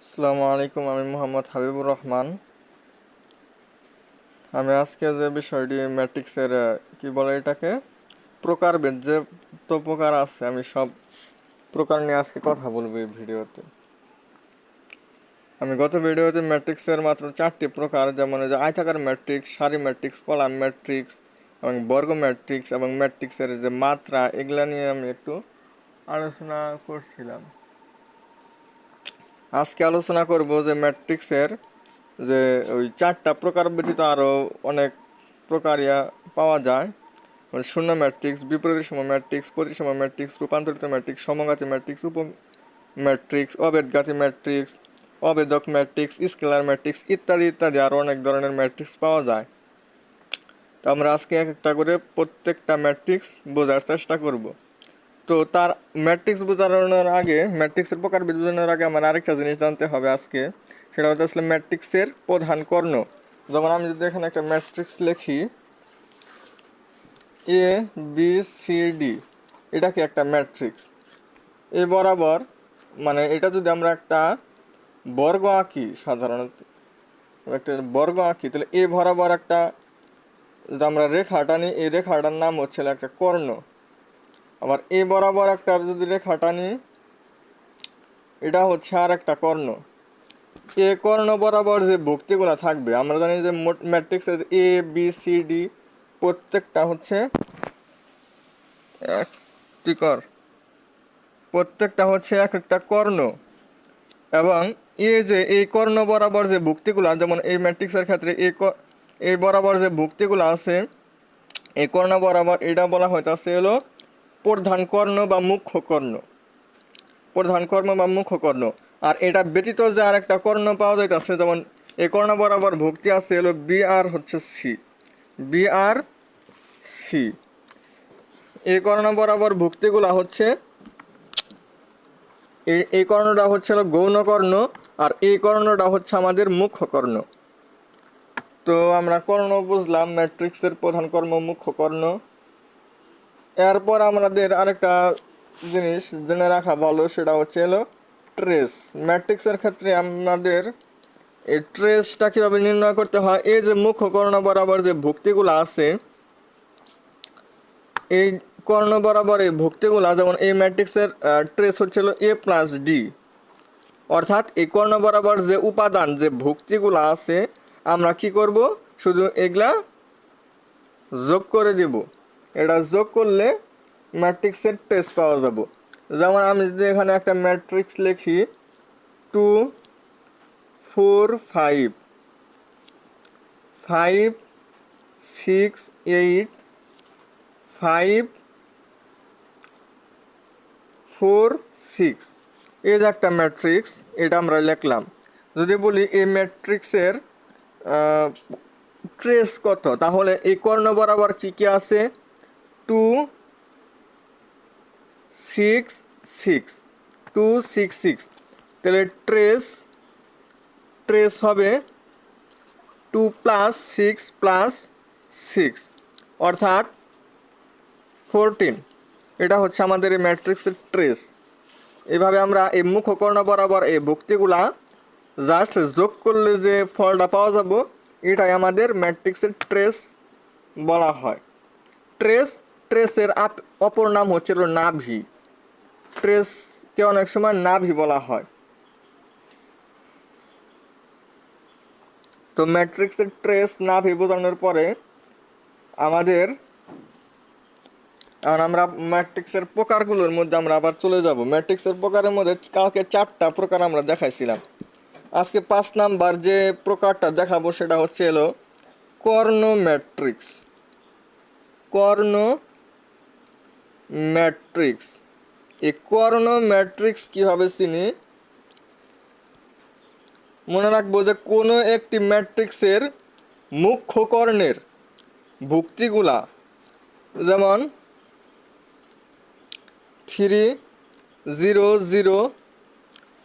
আসসালামু আলাইকুম, আমি মোহাম্মদ হাবিবুর রহমান। আমি আজকে যে বিষয়টি ম্যাট্রিক্সের কি বলে এটাকে প্রকারভেদ যে তো প্রকার আছে, আমি সব প্রকার নিয়ে আজকে কথা বলবো এই ভিডিওতে। আমি গত ভিডিওতে ম্যাট্রিক্সের মাত্র 4টি প্রকার, যেমন এই যে আয়তাকার ম্যাট্রিক্স, সারি ম্যাট্রিক্স, কলাম ম্যাট্রিক্স এবং বর্গ ম্যাট্রিক্স এবং ম্যাট্রিক্সের যে মাত্রা, এগুলা নিয়ে আমি একটু আলোচনা করছিলাম। আজকে আলোচনা করব যে ম্যাট্রিক্সের যে ওই 4টা প্রকার ব্যতীত আরও অনেক প্রকারিয়া পাওয়া যায়, মানে শূন্য ম্যাট্রিক্স, বিপরীতসম ম্যাট্রিক্স, প্রতিসম ম্যাট্রিক্স, রূপান্তরিত ম্যাট্রিক্স, সমঘাতী ম্যাট্রিক্স, উপ ম্যাট্রিক্স, অবেদঘাতী ম্যাট্রিক্স, অবেদক ম্যাট্রিক্স, স্কেলার ম্যাট্রিক্স ইত্যাদি ইত্যাদি আরও অনেক ধরনের ম্যাট্রিক্স পাওয়া যায়। তো আমরা আজকে এক একটা করে প্রত্যেকটা ম্যাট্রিক্স বোঝার চেষ্টা করব। তো তার ম্যাট্রিক্স বোঝানোর আগে, ম্যাট্রিক্সের প্রকার বোঝানোর আগে আমার আরেকটা জিনিস জানতে হবে আজকে। সেটা হচ্ছে আসলে ম্যাট্রিক্সের প্রধান কর্ণ। যেমন আমি যদি এখানে একটা ম্যাট্রিক্স লিখি এ বি সি ডি, এটা কি একটা ম্যাট্রিক্স? এ বরাবর, মানে এটা যদি আমরা একটা বর্গ আঁকি, সাধারণত একটা বর্গ আঁকি, তাহলে এ বরাবর একটা যদি আমরা রেখা টানি, এই রেখাটার নাম হচ্ছে একটা কর্ণ। আবার এ বরাবর একটা যদি রেখা টানি, এটা হচ্ছে আর একটা কর্ণ। এ কর্ণ বরাবর যে ভুক্তিগুলো থাকবে, আমরা জানি যে মোট ম্যাট্রিক্সের এ বি সি ডি প্রত্যেকটা হচ্ছে একটি প্রত্যেকটা হচ্ছে এক একটা কর্ণ। এবং যে এই কর্ণ বরাবর যে ভুক্তিগুলো, যেমন এই ম্যাট্রিক্সের ক্ষেত্রে এই বরাবর যে ভুক্তিগুলো আছে, এই কর্ণ বরাবর এটা বলা হইতাছে হলো প্রধান কর্ণ বা মুখ্য কর্ণ। প্রধান কর্ণ বা মুখ্য কর্ণ। আর এটা ব্যতীত যে আর একটা কর্ণ পাওয়া যাইতেছে, যেমন এই কর্ণ বরাবর ভুক্তি আছে হলো বি আর হচ্ছে সি, বি আর সি। এই কর্ণ বরাবর ভুক্তিগুলা হচ্ছে এই কর্ণটা হচ্ছে হলো গৌণ কর্ণ, আর এই কর্ণটা হচ্ছে আমাদের মুখ্য কর্ণ। তো আমরা কর্ণ বুঝলাম, ম্যাট্রিক্সের প্রধান কর্ম মুখ্য কর্ণ। এরপর আমাদের আরেকটা জিনিস জেনে রাখা ভালো, সেটা হচ্ছে হলো ট্রেস। ম্যাট্রিক্সের ক্ষেত্রে আমাদের এই ট্রেসটা কীভাবে নির্ণয় করতে হয়, এই যে মুখ্য কর্ণ বরাবর যে ভুক্তিগুলো আছে, এই কর্ণ বরাবর এই ভুক্তিগুলা, যেমন এই ম্যাট্রিক্সের ট্রেস হচ্ছিল এ প্লাস ডি। অর্থাৎ এই কর্ণ বরাবর যে উপাদান, যে ভুক্তিগুলো আছে, আমরা কি করব, শুধু এগুলা যোগ করে দিব। এটা যোগ করলে ম্যাট্রিক্সের ট্রেস পাওয়া যাব। যেমন আমি যদি এখানে একটা ম্যাট্রিক্স লিখি 2 4 5 5 6 8 5 4 6, এই যে একটা ম্যাট্রিক্স, এটা আমরা লিখলাম। যদি বলি এই ম্যাট্রিক্সের ট্রেস কত, তাহলে এই কর্ণ বরাবর কি কি আছে, 2 6 6, 2 6 6, তাহলে ট্রেস ট্রেস হবে 2 প্লাস 6 প্লাস 6, অর্থাৎ 14। এটা হচ্ছে আমাদের এই ম্যাট্রিক্সের ট্রেস। এভাবে আমরা এই মুখ্য কর্ণ বরাবর এই ভুক্তিগুলা জাস্ট যোগ করলে যে ফলটা পাওয়া যাব, এটাই আমাদের ম্যাট্রিক্সের ট্রেস বলা হয়। ট্রেসের অপর নাম হচ্ছিল নাভি। ট্রেসকে অনেক সময় নাভি বলা হয়। তো ম্যাট্রিক্সের ট্রেস নাভি বোঝানোর পরে আমাদের আর আমরা ম্যাট্রিক্সের প্রকারগুলোর মধ্যে আমরা আবার চলে যাব। ম্যাট্রিক্সের প্রকারের মধ্যে কালকে 4টা প্রকার আমরা দেখাইছিলাম। আজকে 5 নাম্বার যে প্রকারটা দেখাবো সেটা হচ্ছে হলো কর্ণ ম্যাট্রিক্স। কর্ণ ম্যাট্রিক্স, এই কর্ণ ম্যাট্রিক্স কীভাবে চিনি, মনে রাখবো যে কোনো একটি ম্যাট্রিক্সের মুখ্য কর্ণের ভুক্তিগুলা, যেমন 3 0 0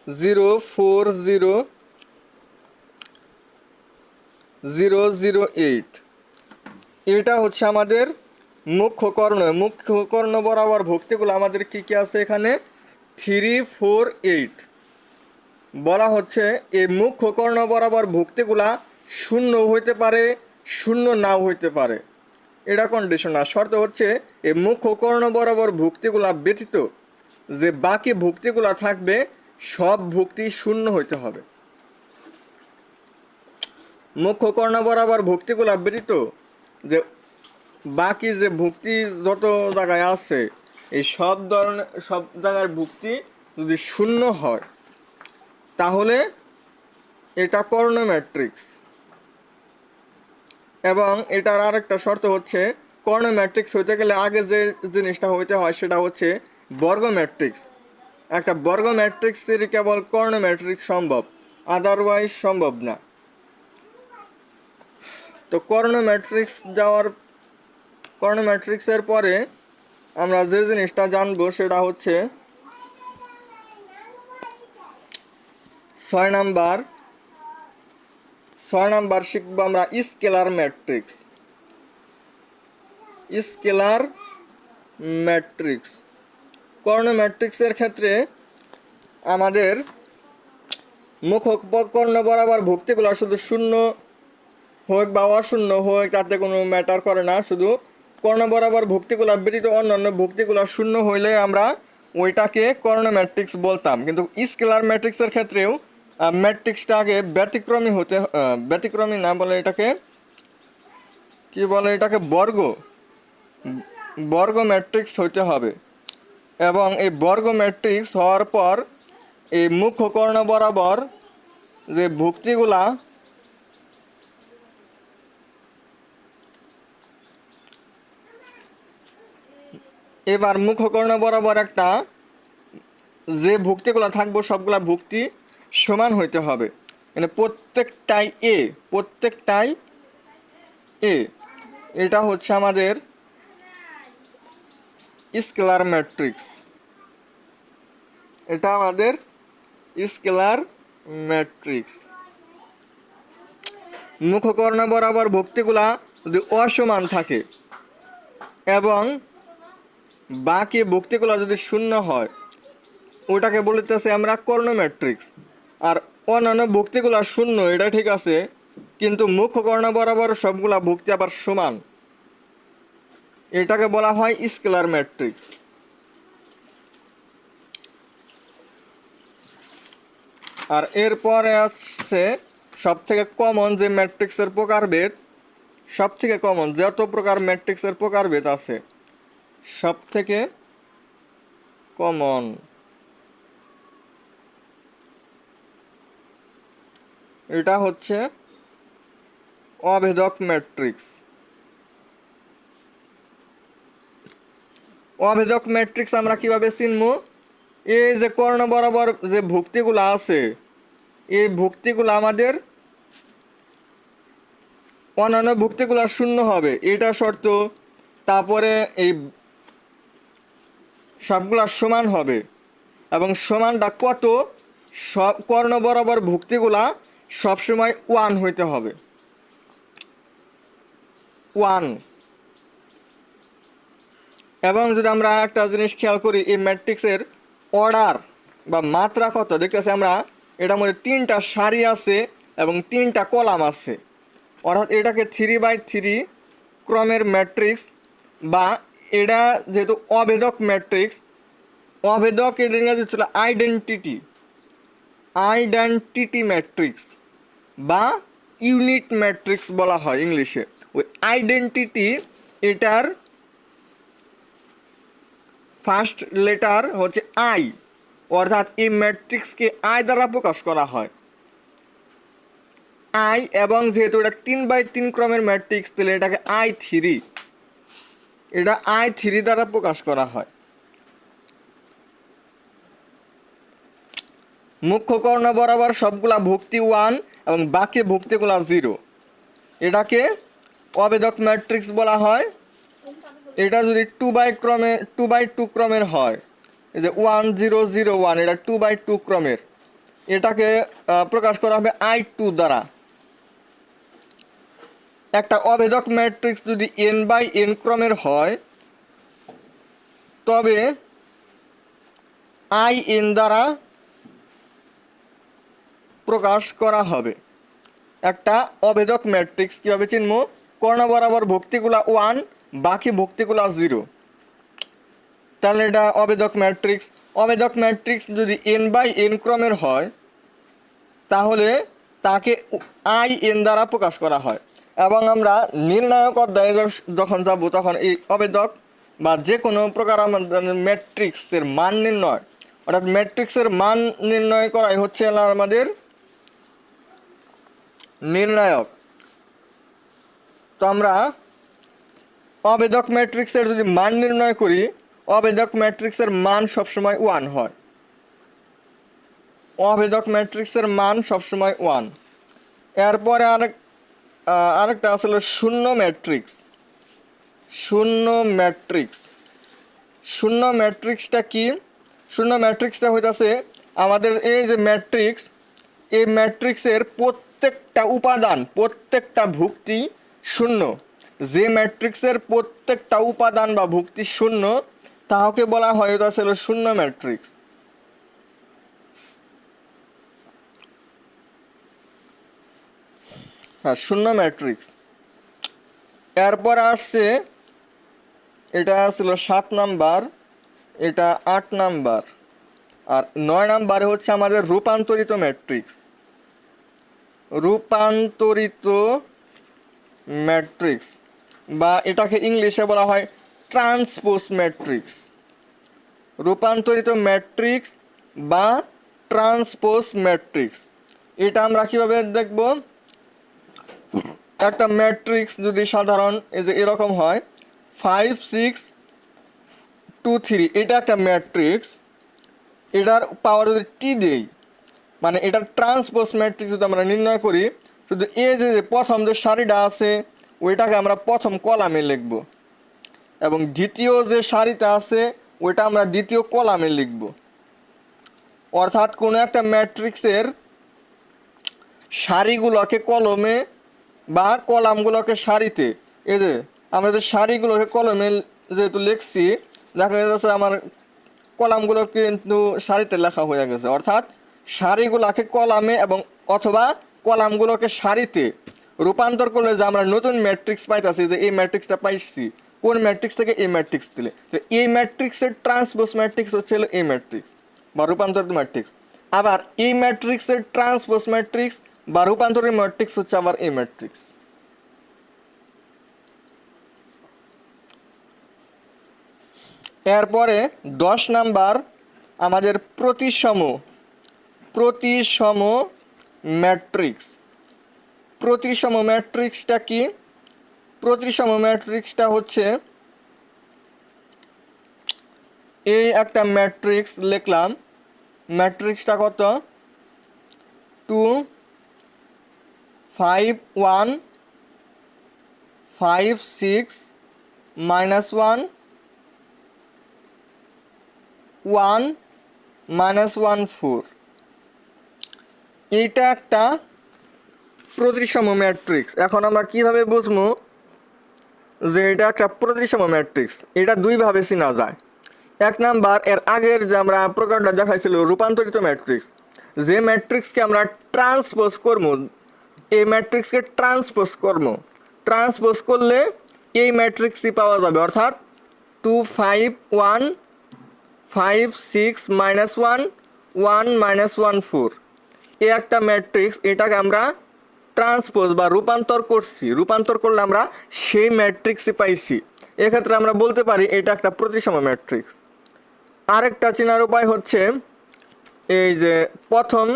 0 4 0 0 0 8, এটা হচ্ছে আমাদের মুখ্য কর্ণ। মুখ্য কর্ণ বরাবর ভুক্তিগুলো আমাদের কি কি আছে এখানে, 3 4 8। বলা হচ্ছে এই মুখ্য কর্ণ বরাবর ভুক্তিগুলা শূন্য হইতে পারে, শূন্য নাও হইতে পারে। এটা কন্ডিশন। আর শর্ত হচ্ছে এই মুখ্য কর্ণ বরাবর ভুক্তিগুলা ব্যতীত যে বাকি ভুক্তিগুলা থাকবে সব ভুক্তি শূন্য হইতে হবে। মুখ্য কর্ণ বরাবর ভুক্তিগুলা ব্যতীত যে বাকি যে ভুক্তি যত জায়গায় আছে এই সব জায়গার ভুক্তি যদি শূন্য হয় তাহলে এটা কর্ণ ম্যাট্রিক্স। এবং এটার আরেকটা শর্ত হচ্ছে কর্ণ ম্যাট্রিক্স হইতে গেলে আগে যে জিনিসটা হইতে হয় সেটা হচ্ছে বর্গ ম্যাট্রিক্স। একটা বর্গ ম্যাট্রিক্সের কেবল কর্ণ ম্যাট্রিক্স সম্ভব, আদারওয়াইজ সম্ভব না। তো কর্ণ ম্যাট্রিক্সের পরে আমরা যে জিনিসটা জানবো সেটা হচ্ছে 6 নাম্বার শিখবো আমরা স্কেলার ম্যাট্রিক্স। স্কেলার ম্যাট্রিক্স কর্ণ ম্যাট্রিক্সের ক্ষেত্রে আমাদের মুখ্য কর্ণ বরাবর ভুক্তিগুলো শুধু শূন্য হোক বা অশূন্য হোক তাতে কোনো ম্যাটার করে না, শুধু কর্ণ বরাবর ভুক্তিগুলো ব্যতীত অন্যান্য ভুক্তিগুলো শূন্য হইলে আমরা ওইটাকে কর্ণ ম্যাট্রিক্স বলতাম। কিন্তু স্কেলার ম্যাট্রিক্সের ক্ষেত্রেও ম্যাট্রিক্সটা আগে ব্যতিক্রমী না বলে এটাকে কি বলে, এটাকে বর্গ ম্যাট্রিক্স হইতে হবে। এবং এই বর্গ ম্যাট্রিক্স হওয়ার পর এই মুখ্য কর্ণ বরাবর যে ভুক্তিগুলা এবার মুখ্য কর্ণ বরাবর একটা যে ভুক্তিগুলো থাকবো সবগুলা ভুক্তি সমান হইতে হবে, মানে প্রত্যেকটাই এ। এটা হচ্ছে আমাদের স্কেলার ম্যাট্রিক্স। এটা আমাদের স্কেলার ম্যাট্রিক্স। মুখ্য কর্ণ বরাবর ভুক্তিগুলা যদি অসমান থাকে এবং বাকি ভুক্তিগুলো যদি শূন্য হয় ওটাকে বলতেছে আমরা কর্ণ ম্যাট্রিক্স। আর অন্যান্য ভুক্তিগুলো শূন্য এটা ঠিক আছে, কিন্তু মুখ্য কর্ণ বরাবর সবগুলা ভুক্তি আবার সমান, এটাকে বলা হয় স্কেলার ম্যাট্রিক্স। আর এরপরে আসছে সব থেকে কমন যে ম্যাট্রিক্সের প্রকারভেদ, সব থেকে কমন যত প্রকার ম্যাট্রিক্সের প্রকারভেদ আছে সব থেকে কমন এটা হচ্ছে অভেদক ম্যাট্রিক্স। অভেদক ম্যাট্রিক্স আমরা কিভাবে চিনবো? এই যে কর্ণ বরাবর যে ভুক্তিগুলো আছে এই ভুক্তিগুলো আমাদের অন্যান্য ভুক্তিগুলো শূন্য হবে, এটা শর্ত। তারপরে এই সবগুলা সমান হবে, এবং সমানটা কত? সব কর্ণ বরাবর ভুক্তিগুলা সবসময় 1 হইতে হবে, 1। এবং যদি আমরা একটা জিনিস খেয়াল করি এই ম্যাট্রিক্সের অর্ডার বা মাত্রা কত দেখতেছি আমরা, এটার মধ্যে 3টা সারি আছে এবং 3টা কলাম আছে, অর্থাৎ এটাকে 3x3 ক্রমের ম্যাট্রিক্স। বা এটা যেহেতু অভেদক ম্যাট্রিক্স, অভেদক এর ইংরেজি ছিল আইডেন্টিটি ম্যাট্রিক্স বা ইউনিট ম্যাট্রিক্স বলা হয় ইংলিশে। ওই আইডেন্টিটি এটার ফার্স্ট লেটার হচ্ছে আই, অর্থাৎ এই ম্যাট্রিক্সকে আই দ্বারা প্রকাশ করা হয়, আই। এবং যেহেতু এটা 3x3 ক্রমের ম্যাট্রিক্স তাহলে এটাকে I3, এটা I3 দ্বারা প্রকাশ করা হয়। মুখ্য কর্ণ বরাবর সবগুলা ভুক্তি 1 এবং বাকি ভুক্তিগুলা 0, এটাকে অভেদক ম্যাট্রিক্স বলা হয়। এটা যদি 2x2 ক্রমের হয়, এই যে 1 0 0 1, এটা 2x2 ক্রমের, এটাকে প্রকাশ করা হবে I2 দ্বারা। একটা অভেদক ম্যাট্রিক্স যদি n/n ক্রমের হয় তবে in দ্বারা প্রকাশ করা হবে। একটা অভেদক ম্যাট্রিক্স কীভাবে চিনব? কর্ণ বরাবর ভুক্তিগুলা 1, বাকি ভুক্তিগুলা 0, তাহলে এটা অভেদক ম্যাট্রিক্স। অভেদক ম্যাট্রিক্স যদি n/n ক্রমের হয় তাহলে তাকে IN দ্বারা প্রকাশ করা হয়। এবং আমরা নির্ণায়ক অধ্যায়ে যখন যাব তখন এই অভেদক বা যে কোনো প্রকার আমাদের ম্যাট্রিক্সের মান নির্ণয়, অর্থাৎ ম্যাট্রিক্সের মান নির্ণয় করাই হচ্ছে আমাদের নির্ণায়ক। তো আমরা অভেদক ম্যাট্রিক্সের যদি মান নির্ণয় করি, অভেদক ম্যাট্রিক্সের মান সবসময় 1 হয়। অভেদক ম্যাট্রিক্সের মান সবসময় 1। এরপরে আরেকটা আসলে শূন্য ম্যাট্রিক্স। শূন্য ম্যাট্রিক্স, শূন্য ম্যাট্রিক্সটা কি? শূন্য ম্যাট্রিক্সটা হইতাছে আমাদের এই যে ম্যাট্রিক্স, এই ম্যাট্রিক্সের প্রত্যেকটা উপাদান, প্রত্যেকটা ভুক্তি শূন্য। যে ম্যাট্রিক্সের প্রত্যেকটা উপাদান বা ভুক্তি শূন্য তাহাকে বলা হয় এটা ছিল শূন্য ম্যাট্রিক্স। হ্যাঁ, শূন্য ম্যাট্রিক্স। এরপর আসছে, এটা ছিল 7 নাম্বার, এটা 8 নাম্বার, আর 9 নাম্বারে হচ্ছে আমাদের রূপান্তরিত ম্যাট্রিক্স। রূপান্তরিত ম্যাট্রিক্স বা এটাকে ইংলিশে বলা হয় ট্রান্সপোজ ম্যাট্রিক্স। রূপান্তরিত ম্যাট্রিক্স বা ট্রান্সপোজ ম্যাট্রিক্স, এটা আমরা কীভাবে দেখব? একটা ম্যাট্রিক্স যদি সাধারণ এই যে এরকম হয় 5 6 2 3, এটা একটা ম্যাট্রিক্স, এটার পাওয়ার যদি টি দেই, মানে এটার ট্রান্সপোজ ম্যাট্রিক্স যদি আমরা নির্ণয় করি, শুধু এই যে প্রথম যে সারিটা আছে ওইটাকে আমরা প্রথম কলামে লিখব, এবং দ্বিতীয় যে সারিটা আছে ওইটা আমরা দ্বিতীয় কলামে লিখব। অর্থাৎ কোনো একটা ম্যাট্রিক্সের সারিগুলোকে কলমে বা কলামগুলোকে সারিতে, এই যে আমরা যে সারিগুলোকে কলমে যেহেতু লিখছি, দেখা যাচ্ছে আমার কলামগুলো কিন্তু সারিতে লেখা হয়ে গেছে। অর্থাৎ সারিগুলোকে কলামে এবং অথবা কলামগুলোকে সারিতে রূপান্তর করলে যে আমরা নতুন ম্যাট্রিক্স পাইতেছি, যে এই ম্যাট্রিক্সটা পাইছি কোন ম্যাট্রিক্স থেকে? এই ম্যাট্রিক্স দিলে। তো এই ম্যাট্রিক্সের ট্রান্সপোজ ম্যাট্রিক্স হচ্ছে এই ম্যাট্রিক্স বা রূপান্তরিত ম্যাট্রিক্স। আবার এই ম্যাট্রিক্সের ট্রান্সপোজ ম্যাট্রিক্স বা রূপান্তরিত ম্যাট্রিক্স হচ্ছে আবার এই ম্যাট্রিক্স। এরপরে 10 নাম্বার আমাদের প্রতিসম ম্যাট্রিক্স। প্রতিসম ম্যাট্রিক্সটা কি? প্রতিসম ম্যাট্রিক্সটা হচ্ছে এই একটা ম্যাট্রিক্স লিখলাম, ম্যাট্রিক্সটা কত? 2 5 1 5 6 -1 1 -1 4। এইটা একটা প্রতিসম ম্যাট্রিক্স। এখন আমরা কিভাবে বুঝবো যে এটা একটা প্রতিসম ম্যাট্রিক্স? এটা দুইভাবে চেনা যায়। এক নাম্বার, এর আগের যে আমরা প্রকারটা দেখাইছিল রূপান্তরিত ম্যাট্রিক্স, যে ম্যাট্রিক্সকে আমরা ট্রান্সপোজ করব, এই ম্যাট্রিক্সকে ট্রান্সপোজ করলে এই ম্যাট্রিক্সই পাওয়া যাবে। অর্থাৎ 2 5 1 5 6 -1 1 -1 4, এই একটা ম্যাট্রিক্স, এটাকে আমরা ট্রান্সপোজ বা রূপান্তর করছি। রূপান্তর করলে আমরা সেই ম্যাট্রিক্সই পাইছি। এক্ষেত্রে আমরা বলতে পারি এটা একটা প্রতিসম ম্যাট্রিক্স। আরেকটা চেনার উপায় হচ্ছে এই যে প্রথম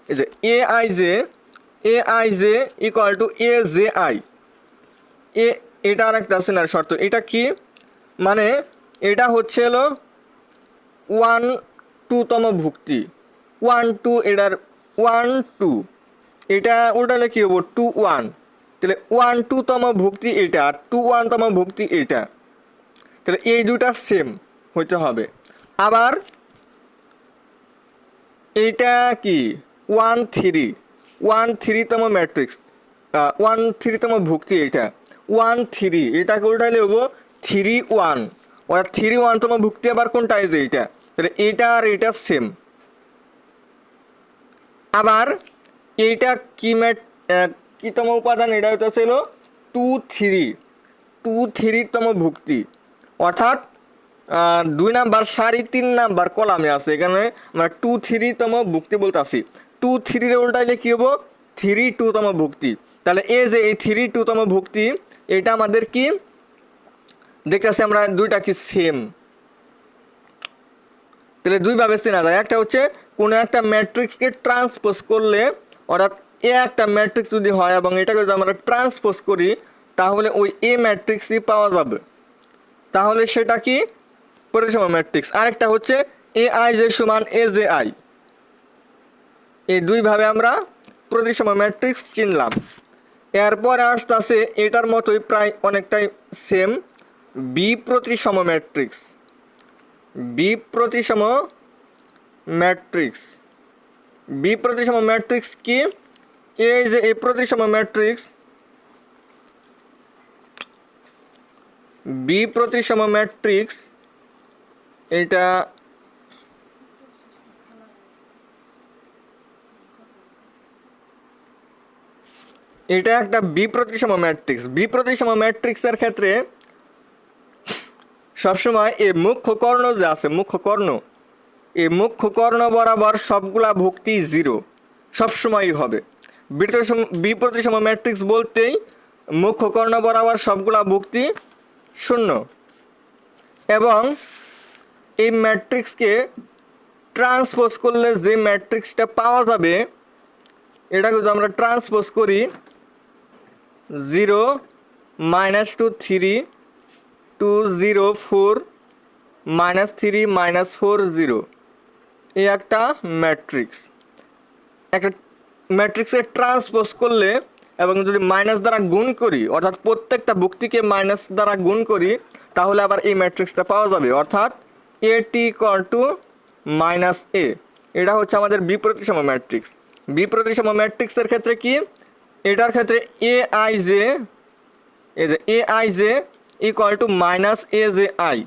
এই যে AI ইকুয়াল টু AJI, এটা আরেকটা চেনার শর্ত। এটা কি? মানে এটা হচ্ছে হলো 1 2তম ভুক্তি, 1 2, এটার 1 2, এটা উল্টালে কি হবো 2 1, তাহলে 1 2তম ভুক্তি এটা, 2 1তম ভুক্তি এটা, তাহলে এই দুটা সেম হইতে হবে। আবার এইটা কি 1 3তম ম্যাট্রিক্স, 1 3তম ভুক্তি এটা 1 3, এটাকে উল্টালে হবো 3 1, অর্থাৎ 3 1তম ভুক্তি আবার কোনটা? এই যে এইটা, তাহলে এটা আর এটা সেম। আবার এইটা কিতম উপাদান, এটা হইতেছিল 2 3 ভুক্তি, অর্থাৎ 2 নাম্বার সারি 3 নাম্বার কলামে আছে, এখানে আমরা 2 3 ভুক্তি বলতেছি। 2 3 উল্টাইলে কি হবো, 3 2 ভুক্তি। তাহলে এই যে এই 3 2 ভুক্তি, এটা আমাদের কি দেখতেছি আমরা দুইটা কি সেম, তাহলে দুইভাবে চেনা যায়। একটা হচ্ছে কোনো একটা ম্যাট্রিক্সকে ট্রান্সপোজ করলে, অর্থাৎ এ একটা ম্যাট্রিক্স যদি হয় এবং এটাকে যদি আমরা ট্রান্সপোজ করি তাহলে ওই এ ম্যাট্রিক্সই পাওয়া যাবে, তাহলে সেটা কি প্রতিসম ম্যাট্রিক্স। আরেকটা হচ্ছে এ আই জে সমান এ জে আই, এই দুইভাবে আমরা প্রতিসম ম্যাট্রিক্স চিনলাম। এরপরে আসতেছে এটার মতোই প্রায় অনেকটাই সেম বি প্রতিসম ম্যাট্রিক্স। বি প্রতিসম ম্যাট্রিক্স, বি প্রতিসম ম্যাট্রিক্স কি, এই যে এই প্রতিসম ম্যাট্রিক্স, বি প্রতিসম ম্যাট্রিক্স, এটা এটা একটা বি প্রতিসম ম্যাট্রিক্স। বি প্রতিসম ম্যাট্রিক্সের ক্ষেত্রে সবসময় এই মুখ্য কর্ণ যে আছে, মুখ্য কর্ণ, এই মুখ্য কর্ণ বরাবর সবগুলা ভুক্তি 0 সবসময়ই হবে। বি প্রতিসম ম্যাট্রিক্স বলতেই মুখ্য কর্ণ বরাবর সবগুলা ভুক্তি 0, এবং এই ম্যাট্রিক্সকে ট্রান্সপোজ করলে যে ম্যাট্রিক্সটা পাওয়া যাবে, এটাকে যদি আমরা ট্রান্সপোজ করি 0 -2 3 2 0 4 -3 -4 0, এই একটা ম্যাট্রিক্স। একটা ম্যাট্রিক্সে ট্রান্সপোজ করলে এবং যদি মাইনাস দ্বারা গুণ করি, অর্থাৎ প্রত্যেকটা ভুক্তিকে মাইনাস দ্বারা গুণ করি, তাহলে আবার এই ম্যাট্রিক্সটা পাওয়া যাবে, অর্থাৎ এ টি ইকুয়াল টু মাইনাস এ। এটা হচ্ছে আমাদের বি প্রতিসম ম্যাট্রিক্স। বি প্রতিসম ম্যাট্রিক্সের ক্ষেত্রে কি, এটার ক্ষেত্রে এ আই জে, এই যে A I J equal to minus A J I,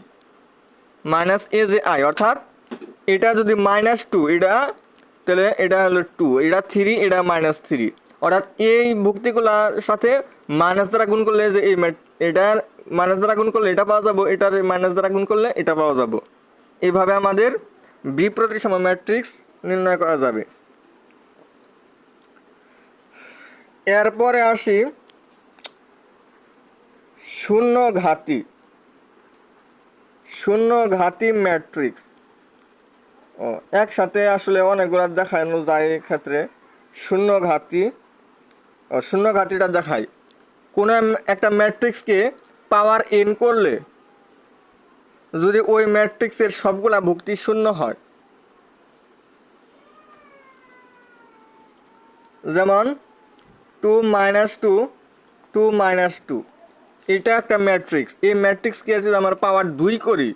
minus A J I, অর্থাৎ এটা যদি -2, এটা তাহলে এটা হলো 2, এটা 3, এটা -3, অর্থাৎ এই ভুক্তিগুলোর সাথে মাইনাস দ্বারা গুণ করলে যে এই এটার মাইনাস দ্বারা গুণ করলে এটা পাওয়া যাবো, এটার মাইনাস দ্বারা গুণ করলে এটা পাওয়া যাবো। এইভাবে আমাদের বি প্রতিসম ম্যাট্রিক্স নির্ণয় করা যাবে। এরপরে আসি শূন্যঘাতী, শূন্যঘাতী ম্যাট্রিক্স। ও একসাথে আসলে অনেকগুলো দেখানো যায় ক্ষেত্রে শূন্যঘাতী, শূন্যঘাতীটা দেখাই। কোনো একটা ম্যাট্রিক্সকে পাওয়ার n করলে যদি ওই ম্যাট্রিক্সের সবগুলা ভুক্তি 0 হয়, যেমন 2 -2 2 -2, এটা একটা ম্যাট্রিক্স। এই ম্যাট্রিক্সকে যদি আমরা পাওয়ার 2 করি,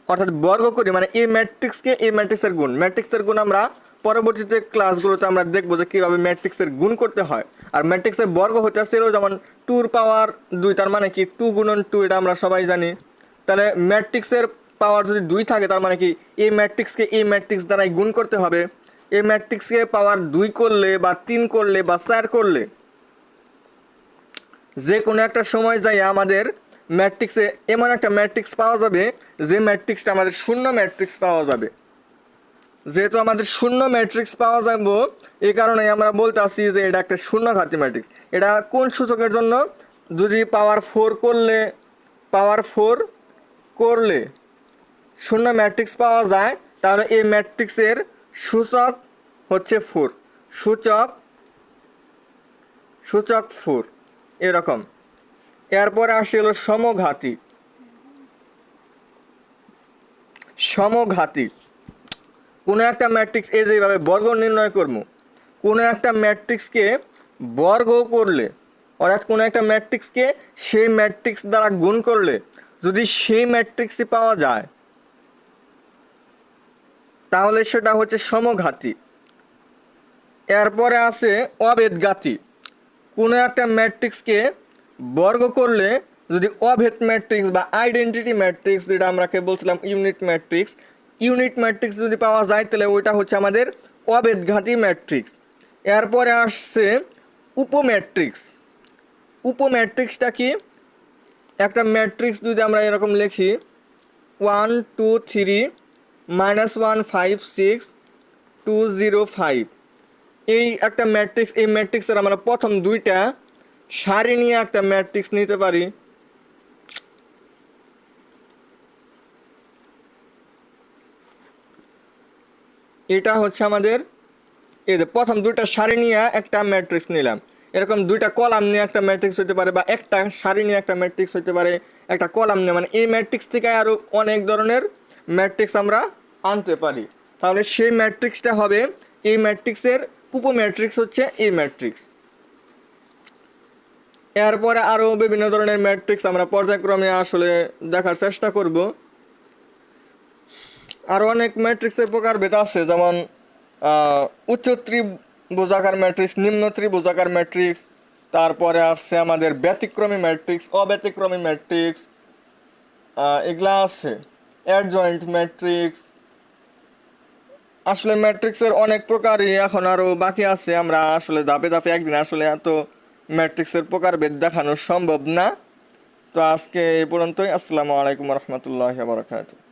অর্থাৎ বর্গ করি, মানে এই ম্যাট্রিক্সকে এই ম্যাট্রিক্সের গুণ, ম্যাট্রিক্সের গুণ আমরা পরবর্তীতে ক্লাসগুলোতে আমরা দেখবো যে কীভাবে ম্যাট্রিক্সের গুণ করতে হয়। আর ম্যাট্রিক্সের বর্গ হতে ছিল যেমন 2 পাওয়ার 2, তার মানে কি 2 গুণন 2, এটা আমরা সবাই জানি। তাহলে ম্যাট্রিক্সের পাওয়ার যদি 2 থাকে তার মানে কি এই ম্যাট্রিক্সকে এই ম্যাট্রিক্স দ্বারাই গুণ করতে হবে। এই ম্যাট্রিক্সকে পাওয়ার 2 করলে বা 3 করলে বা 4 করলে যে কোনো একটা সময় যাই আমাদের ম্যাট্রিক্সে এমন একটা ম্যাট্রিক্স পাওয়া যাবে যে ম্যাট্রিক্সটা আমাদের শূন্য ম্যাট্রিক্স পাওয়া যাবে। যেহেতু আমাদের শূন্য ম্যাট্রিক্স পাওয়া যাবে, এই কারণে আমরা বলতে আসি যে এটা একটা শূন্যঘাতী ম্যাট্রিক্স। এটা কোন সূচকের জন্য, যদি পাওয়ার 4 করলে শূন্য ম্যাট্রিক্স পাওয়া যায়, তাহলে এই ম্যাট্রিক্সের সূচক হচ্ছে 4, সূচক 4 এরকম। এরপরে আসে হলো সমঘাতী। সমঘাতী কোনো একটা ম্যাট্রিক্স এই যেভাবে বর্গ নির্ণয় করব, কোনো একটা ম্যাট্রিক্সকে বর্গ করলে, অর্থাৎ কোনো একটা ম্যাট্রিক্সকে সেই ম্যাট্রিক্স দ্বারা গুণ করলে যদি সেই ম্যাট্রিক্সই পাওয়া যায়, তাহলে সেটা হচ্ছে সমঘাতী। এরপরে আছে অভেদঘাতী। কোনো একটা ম্যাট্রিক্সকে বর্গ করলে যদি অভেদ ম্যাট্রিক্স বা আইডেন্টিটি ম্যাট্রিক্স, যেটা আমরা বলছিলাম ইউনিট ম্যাট্রিক্স যদি পাওয়া যায়, তাহলে ওইটা হচ্ছে আমাদের অবেদঘাতী ম্যাট্রিক্স। এরপরে আসছে উপম্যাট্রিক্স। উপম্যাট্রিক্সটা কি? একটা ম্যাট্রিক্স যদি আমরা এরকম লিখি 1 2 3 -1 5 6 2 0 5, এই একটা ম্যাট্রিক্স। এই ম্যাট্রিক্সের আমরা প্রথম দুইটা সারি নিয়ে একটা ম্যাট্রিক্স নিতে পারি। এটা হচ্ছে আমাদের এই যে প্রথম দুইটা সারি নিয়ে একটা ম্যাট্রিক্স নিলাম। এরকম দুইটা কলাম নিয়ে একটা ম্যাট্রিক্স হতে পারে, বা একটা সারি নিয়ে একটা ম্যাট্রিক্স হতে পারে, একটা কলাম নিয়ে, মানে এই ম্যাট্রিক্স থেকে আরও অনেক ধরনের ম্যাট্রিক্স আমরা আনতে পারি। তাহলে সেই ম্যাট্রিক্সটা হবে, এই ম্যাট্রিক্সের উপম্যাট্রিক্স হচ্ছে এই ম্যাট্রিক্স। এরপরে আরও বিভিন্ন ধরনের ম্যাট্রিক্স আমরা পর্যায়ক্রমে আসলে দেখার চেষ্টা করব। আরও অনেক ম্যাট্রিক্সের প্রকারভেদ আছে, যেমন উচ্চ ত্রিভুজাকার ম্যাট্রিক্স, নিম্ন ত্রিভুজাকার ম্যাট্রিক্স, তারপরে আসছে আমাদের ব্যতিক্রমী ম্যাট্রিক্স, অব্যতিক্রমী ম্যাট্রিক্স, এগুলা আছে, অ্যাডজয়েন্ট ম্যাট্রিক্স। আসলে ম্যাট্রিক্সের অনেক প্রকারই এখন আরও বাকি আছে। আমরা আসলে ধাপে ধাপে একদিন আসলে এত ম্যাট্রিক্সের প্রকারভেদ দেখানো সম্ভব না। তো আজকে এই পর্যন্তই। আসসালামু আলাইকুম রহমতুল্লাহ বারকাতুহু।